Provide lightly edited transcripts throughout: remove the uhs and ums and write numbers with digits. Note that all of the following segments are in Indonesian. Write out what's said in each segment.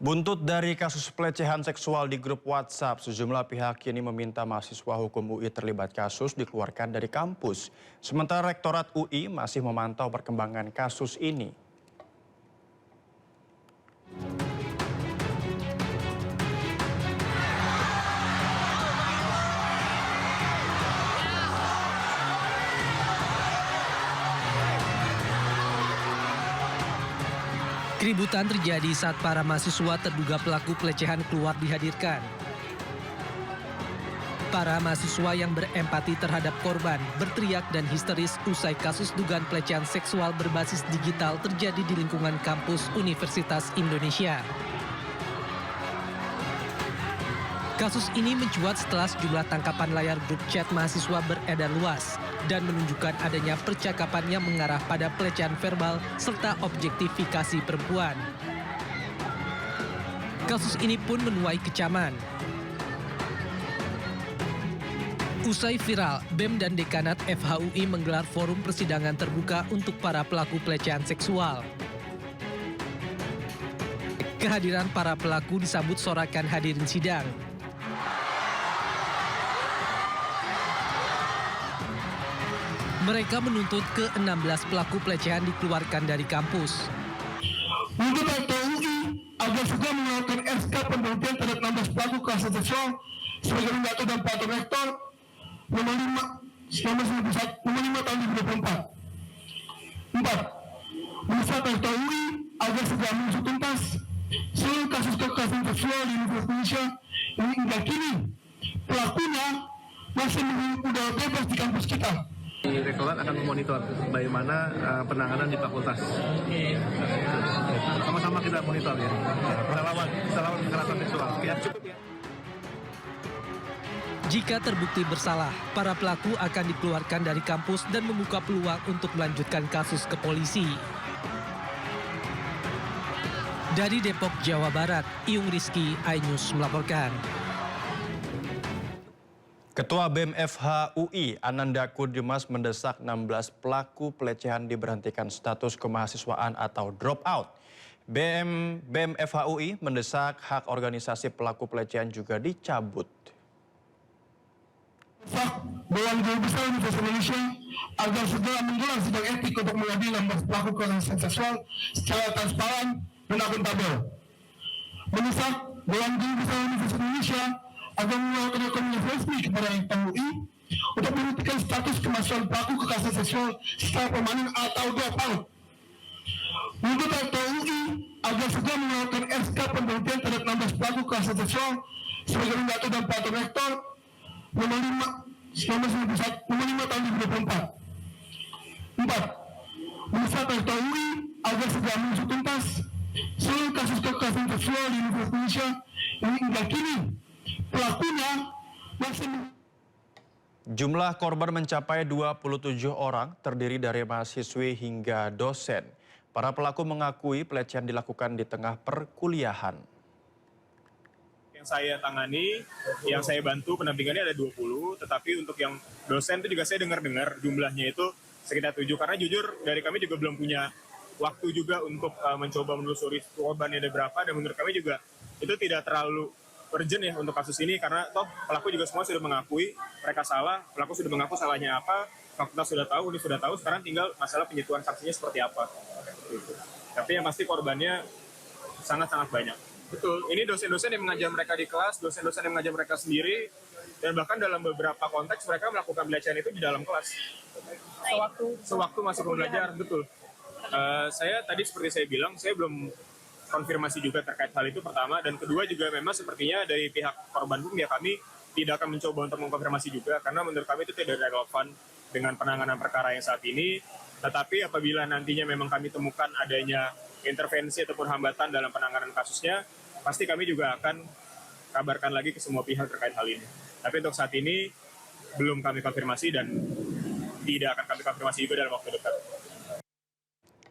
Buntut dari kasus pelecehan seksual di grup WhatsApp, sejumlah pihak kini meminta mahasiswa hukum UI terlibat kasus dikeluarkan dari kampus. Sementara Rektorat UI masih memantau perkembangan kasus ini. Keributan terjadi saat para mahasiswa terduga pelaku pelecehan keluar dihadirkan. Para mahasiswa yang berempati terhadap korban berteriak dan histeris usai kasus dugaan pelecehan seksual berbasis digital terjadi di lingkungan kampus Universitas Indonesia. Kasus ini mencuat setelah sejumlah tangkapan layar grup chat mahasiswa beredar luas dan menunjukkan adanya percakapan yang mengarah pada pelecehan verbal serta objektifikasi perempuan. Kasus ini pun menuai kecaman. Usai viral, BEM dan Dekanat FHUI menggelar forum persidangan terbuka untuk para pelaku pelecehan seksual. Kehadiran para pelaku disambut sorakan hadirin sidang. Mereka menuntut ke-16 pelaku pelecehan dikeluarkan dari kampus. Untuk FHUI agar segera mengeluarkan SK pemberhentian terhadap 16 pelaku kekerasan seksual sebagai pembantu dan pelaku rektor nomor 5 tahun 2024. 4. Mendesak FHUI agar segera mengusut tuntas seluruh kasus kekerasan seksual di Universitas Indonesia yang hingga kini pelakunya masih menunggu udara bebas di kampus kita. Rektorat akan memonitor bagaimana penanganan di fakultas. Sama-sama kita monitor ya. Kita lawan kekerasan seksual. Ya, cukup ya. Jika terbukti bersalah, para pelaku akan dikeluarkan dari kampus dan membuka peluang untuk melanjutkan kasus ke polisi. Dari Depok, Jawa Barat, Iyung Rizky, iNews melaporkan. Ketua BEM FHUI Ananda Kurdimas mendesak 16 pelaku pelecehan diberhentikan status kemahasiswaan atau drop out. BEM FHUI mendesak hak organisasi pelaku pelecehan juga dicabut. Dewan Guru Besar Universitas Indonesia agar segera menggelar sidang etik untuk mengadili 16 pelaku kekerasan seksual secara transparan dan akuntabel. Mendesak Dewan Guru Besar Universitas Indonesia agar mengeluarkan rekomendasi resmi kepada FHUI untuk menghentikan status kemahasiswaan pelaku kekerasan seksual secara permanen atau drop out. Untuk FHUI agar segera mengeluarkan SK pemberhentian terhadap 16 pelaku kekerasan seksual sebagai pembantu dan pelaku rektor nomor 5 tahun 2024. 4. Mendesak FHUI agar segera mengusut tuntas seluruh kasus kekerasan seksual di Universitas Indonesia yang hingga kini pelakunya masih. Jumlah korban mencapai 27 orang, terdiri dari mahasiswi hingga dosen. Para pelaku mengakui pelecehan dilakukan di tengah perkuliahan. Yang saya tangani, yang saya bantu pendampingannya ada 20, tetapi untuk yang dosen itu juga saya dengar-dengar jumlahnya itu sekitar 7. Karena jujur dari kami juga belum punya waktu juga untuk mencoba menelusuri korbannya ada berapa, dan menurut kami juga itu tidak terlalu urgent ya untuk kasus ini, karena toh pelaku juga semua sudah mengakui mereka salah, pelaku sudah mengaku salahnya apa, fakultas sudah tahu, ini sudah tahu, sekarang tinggal masalah penyetuan sanksinya seperti apa. Tapi yang pasti korbannya sangat-sangat banyak. Betul, ini dosen-dosen yang mengajar mereka di kelas, dosen-dosen yang mengajar mereka sendiri, dan bahkan dalam beberapa konteks mereka melakukan pelecehan itu di dalam kelas. Sewaktu masih belajar, betul. Saya tadi seperti saya bilang, saya belum konfirmasi juga terkait hal itu pertama, dan kedua juga memang sepertinya dari pihak korban pun ya kami tidak akan mencoba untuk mengkonfirmasi juga, karena menurut kami itu tidak relevan dengan penanganan perkara yang saat ini. Tetapi apabila nantinya memang kami temukan adanya intervensi ataupun hambatan dalam penanganan kasusnya, pasti kami juga akan kabarkan lagi ke semua pihak terkait hal ini. Tapi untuk saat ini belum kami konfirmasi dan tidak akan kami konfirmasi juga dalam waktu dekat.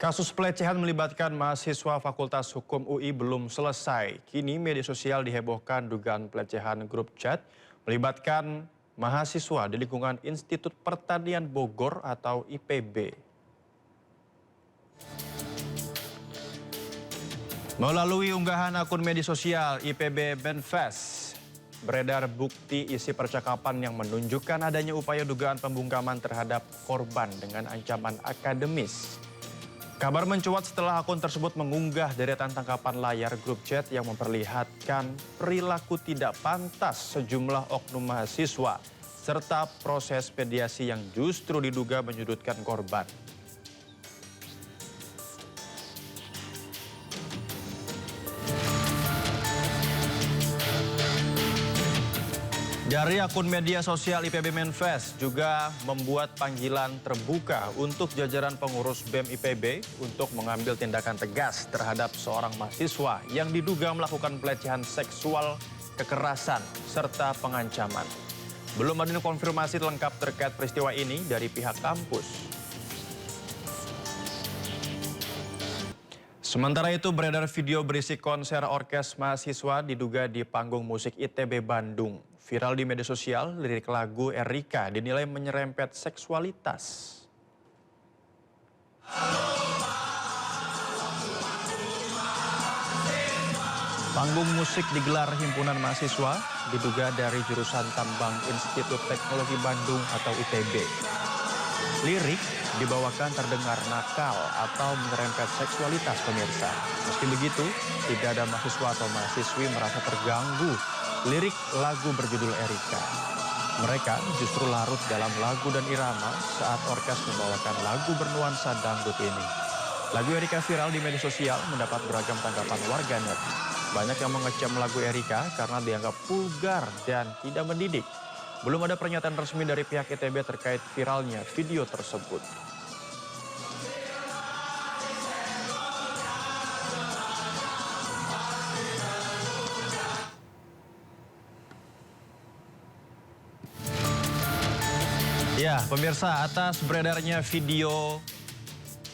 Kasus pelecehan melibatkan mahasiswa Fakultas Hukum UI belum selesai. Kini media sosial dihebohkan dugaan pelecehan grup chat melibatkan mahasiswa di lingkungan Institut Pertanian Bogor atau IPB. Melalui unggahan akun media sosial IPB Benfest, beredar bukti isi percakapan yang menunjukkan adanya upaya dugaan pembungkaman terhadap korban dengan ancaman akademis. Kabar mencuat setelah akun tersebut mengunggah deretan tangkapan layar grup chat yang memperlihatkan perilaku tidak pantas sejumlah oknum mahasiswa serta proses mediasi yang justru diduga menyudutkan korban. Dari akun media sosial IPB Benfest juga membuat panggilan terbuka untuk jajaran pengurus BEM IPB untuk mengambil tindakan tegas terhadap seorang mahasiswa yang diduga melakukan pelecehan seksual, kekerasan, serta pengancaman. Belum ada konfirmasi lengkap terkait peristiwa ini dari pihak kampus. Sementara itu beredar video berisi konser orkes mahasiswa diduga di panggung musik ITB Bandung. Viral di media sosial, lirik lagu Erika dinilai menyerempet seksualitas. Panggung musik digelar himpunan mahasiswa diduga dari jurusan Tambang Institut Teknologi Bandung atau ITB. Lirik dibawakan terdengar nakal atau menyerempet seksualitas pemirsa. Meski begitu, tidak ada mahasiswa atau mahasiswi merasa terganggu lirik lagu berjudul Erika. Mereka justru larut dalam lagu dan irama saat orkes membawakan lagu bernuansa dangdut ini. Lagu Erika viral di media sosial mendapat beragam tanggapan warganet. Banyak yang mengecam lagu Erika karena dianggap vulgar dan tidak mendidik. Belum ada pernyataan resmi dari pihak ITB terkait viralnya video tersebut. Ya, pemirsa, atas beredarnya video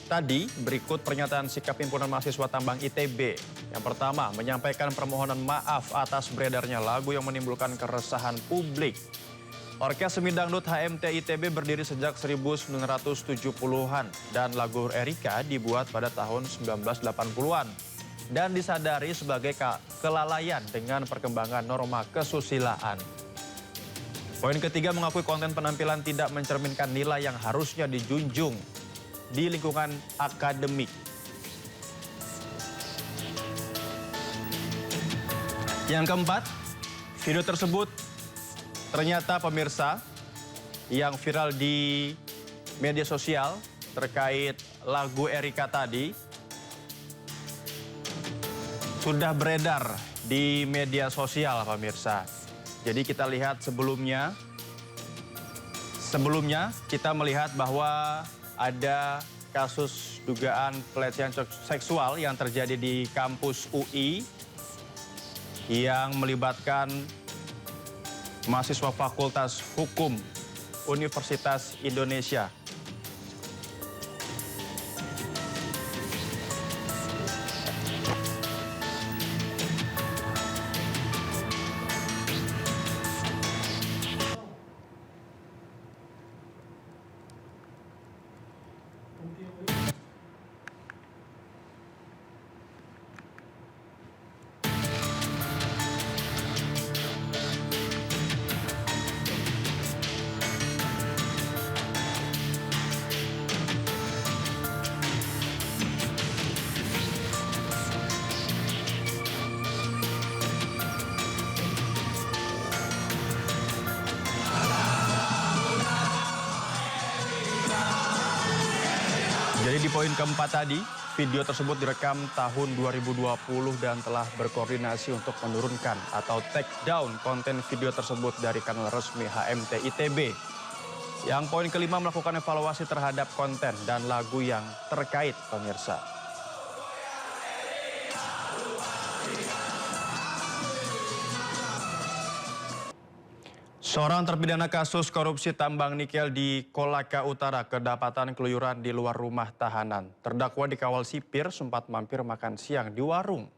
tadi, berikut pernyataan sikap himpunan mahasiswa Tambang ITB. Yang pertama, menyampaikan permohonan maaf atas beredarnya lagu yang menimbulkan keresahan publik. Orkes Semi Dangdut HMT ITB berdiri sejak 1970-an dan lagu Erika dibuat pada tahun 1980-an dan disadari sebagai kelalaian dengan perkembangan norma kesusilaan. Poin ketiga, mengakui konten penampilan tidak mencerminkan nilai yang harusnya dijunjung di lingkungan akademik. Yang keempat, video tersebut ternyata pemirsa yang viral di media sosial terkait lagu Erika tadi sudah beredar di media sosial pemirsa. Jadi kita lihat sebelumnya kita melihat bahwa ada kasus dugaan pelecehan seksual yang terjadi di kampus UI yang melibatkan mahasiswa Fakultas Hukum Universitas Indonesia. Jadi di poin keempat tadi, video tersebut direkam tahun 2020 dan telah berkoordinasi untuk menurunkan atau take down konten video tersebut dari kanal resmi HMT ITB. Yang poin kelima, melakukan evaluasi terhadap konten dan lagu yang terkait pemirsa. Seorang terpidana kasus korupsi tambang nikel di Kolaka Utara kedapatan keluyuran di luar rumah tahanan. Terdakwa dikawal sipir sempat mampir makan siang di warung.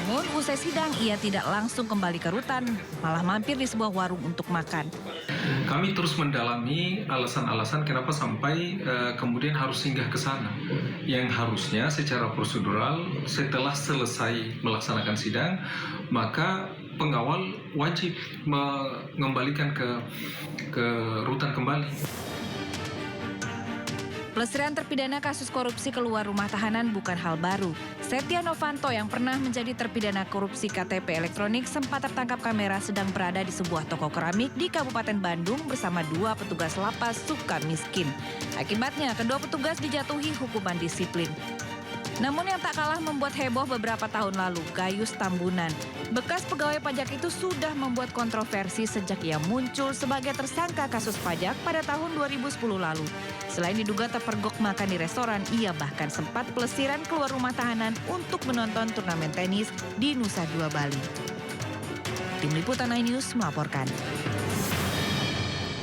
Namun usai sidang ia tidak langsung kembali ke rutan, malah mampir di sebuah warung untuk makan. Kami terus mendalami alasan-alasan kenapa sampai kemudian harus singgah ke sana. Yang harusnya secara prosedural setelah selesai melaksanakan sidang, maka pengawal wajib mengembalikan ke rutan kembali. Pelesirian terpidana kasus korupsi keluar rumah tahanan bukan hal baru. Setia Novanto yang pernah menjadi terpidana korupsi KTP elektronik sempat tertangkap kamera sedang berada di sebuah toko keramik di Kabupaten Bandung bersama 2 petugas lapas Sukamiskin. Akibatnya, kedua petugas dijatuhi hukuman disiplin. Namun yang tak kalah membuat heboh beberapa tahun lalu, Gayus Tambunan. Bekas pegawai pajak itu sudah membuat kontroversi sejak ia muncul sebagai tersangka kasus pajak pada tahun 2010 lalu. Selain diduga terpergok makan di restoran, ia bahkan sempat pelesiran keluar rumah tahanan untuk menonton turnamen tenis di Nusa Dua Bali. Tim Liputan iNews melaporkan.